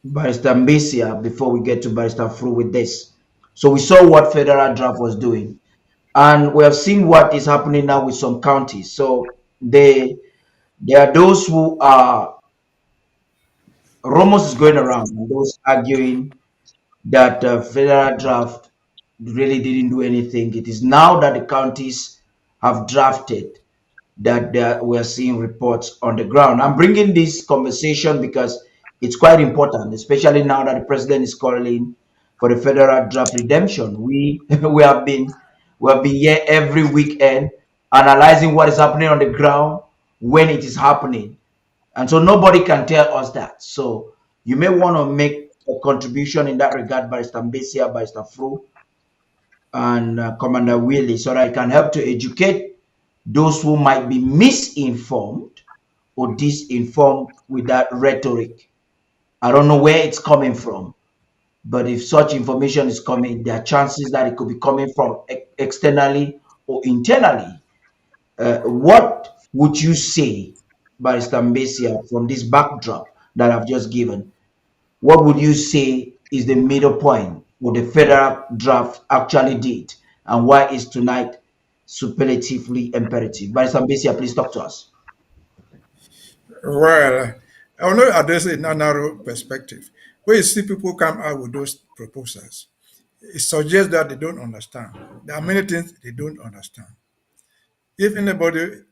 Barrister Mbeseha before we get to Barrister through with this. So we saw what federal draft was doing, and we have seen what is happening now with some counties. So there are those who are rumors is going around, and those arguing that federal draft really didn't do anything. It is now that the counties have drafted that we're seeing reports on the ground. I'm bringing this conversation because it's quite important, especially now that the president is calling for the federal draft redemption. We we have been here every weekend analyzing what is happening on the ground when it is happening, and so nobody can tell us that. So you may want to make a contribution in that regard, Barrister Mbesia, Barrister Fru, and Commander Willie, so that I can help to educate those who might be misinformed or disinformed with that rhetoric. I don't know where it's coming from, but if such information is coming, there are chances that it could be coming from externally or internally. What would you say, Barrister Mbesia, from this backdrop that I've just given? What would you say is the middle point what the federal draft actually did, and why is tonight superlatively imperative? Barrister Mbesia, please talk to us. Well, I will not address it in a narrow perspective. When you see people come out with those proposals, it suggests that they don't understand. There are many things they don't understand. If anybody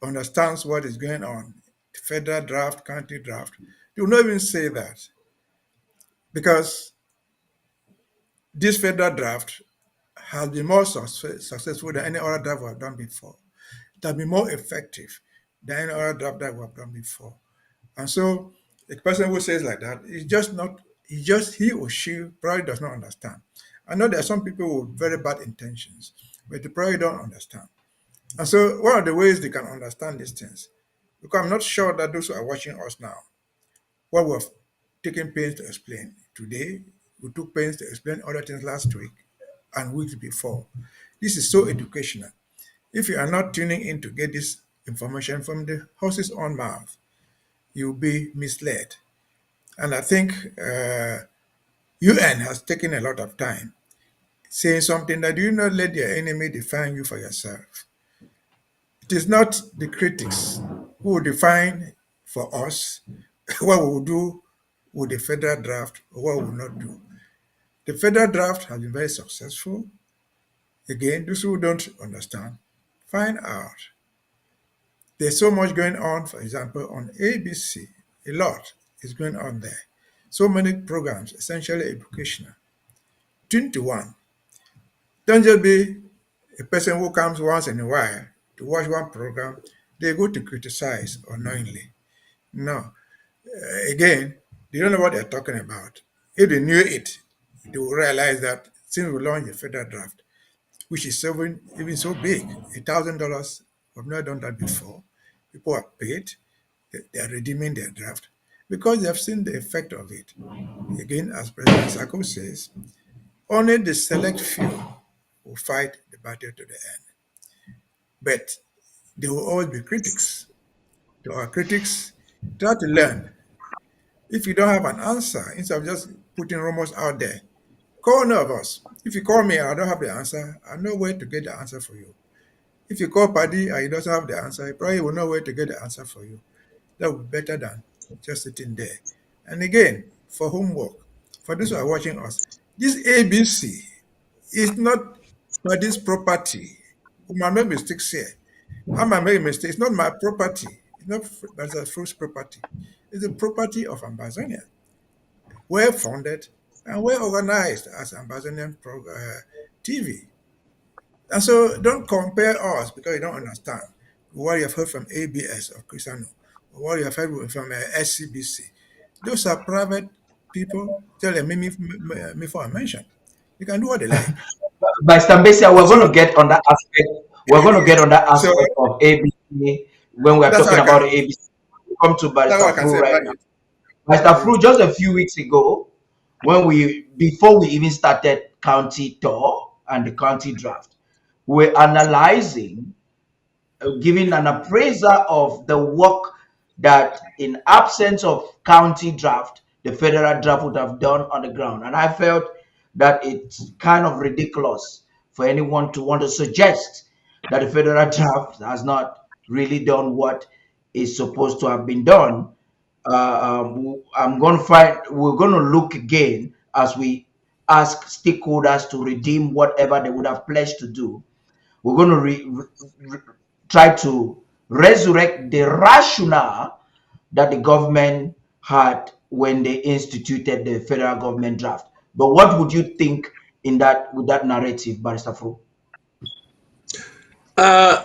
understands what is going on, federal draft, county draft, they will not even say that because this federal draft has been more successful than any other draft we have done before. It has been more effective than any other draft that we have done before. And so the person who says like that is just not, he or she probably does not understand. I know there are some people with very bad intentions, but they probably don't understand. And so one of the ways they can understand these things, because I'm not sure that those who are watching us now, what we've taken pains to explain today, we took pains to explain other things last week and weeks before. This is so educational. If you are not tuning in to get this information from the horse's own mouth, you'll be misled. And I think UN has taken a lot of time saying something that you not let your enemy define you for yourself. It is not the critics who will define for us what we will do with the federal draft or what we will not do. The federal draft has been very successful. Again, those who don't understand, find out. There's so much going on, for example, on ABC. A lot is going on there. So many programs, essentially educational. 21. Don't just be a person who comes once in a while to watch one program, they go to criticize unknowingly. No. Again, they don't know what they're talking about. If they knew it, they will realize that since we launched the federal draft, which is even so big, $1,000, we've not done that before. People are paid, they are redeeming their draft because they have seen the effect of it. Again, as President Sako says, only the select few will fight the battle to the end. But there will always be critics. To our critics, try to learn. If you don't have an answer, instead of just putting rumors out there, call one of us. If you call me and I don't have the answer, I know where to get the answer for you. If you call Paddy and he doesn't have the answer, he probably will know where to get the answer for you. That would be better than just sitting there. And again, for homework, for those who are watching us, this ABC is not Paddy's property. We might make mistakes here. I might make a mistake. It's not my property. It's not Mr. Fruit's property. It's the property of Ambazonian. Well funded and well organized as Ambazonian TV. And so don't compare us because you don't understand what you have heard from ABS or Crisano or what you have heard from SCBC. Those are private people. Tell them me for a mention. They can do what they like. By Stambesia, we're And going so, to get on that aspect. We're going to get on that so aspect of ABC when we are that's how talking I about can. ABC. Come to That's Barrister what I can Fru say right about now. it. Barrister Fru, just a few weeks ago, before we even started county tour and the county draft, we're analyzing, giving an appraiser of the work that, in absence of county draft, the federal draft would have done on the ground. And I felt that it's kind of ridiculous for anyone to want to suggest that the federal draft has not really done what is supposed to have been done. I'm going to find, we're going to look again as we ask stakeholders to redeem whatever they would have pledged to do. We're going to re- try to resurrect the rationale that the government had when they instituted the federal government draft. But what would you think in that with that narrative, Barrister Fro?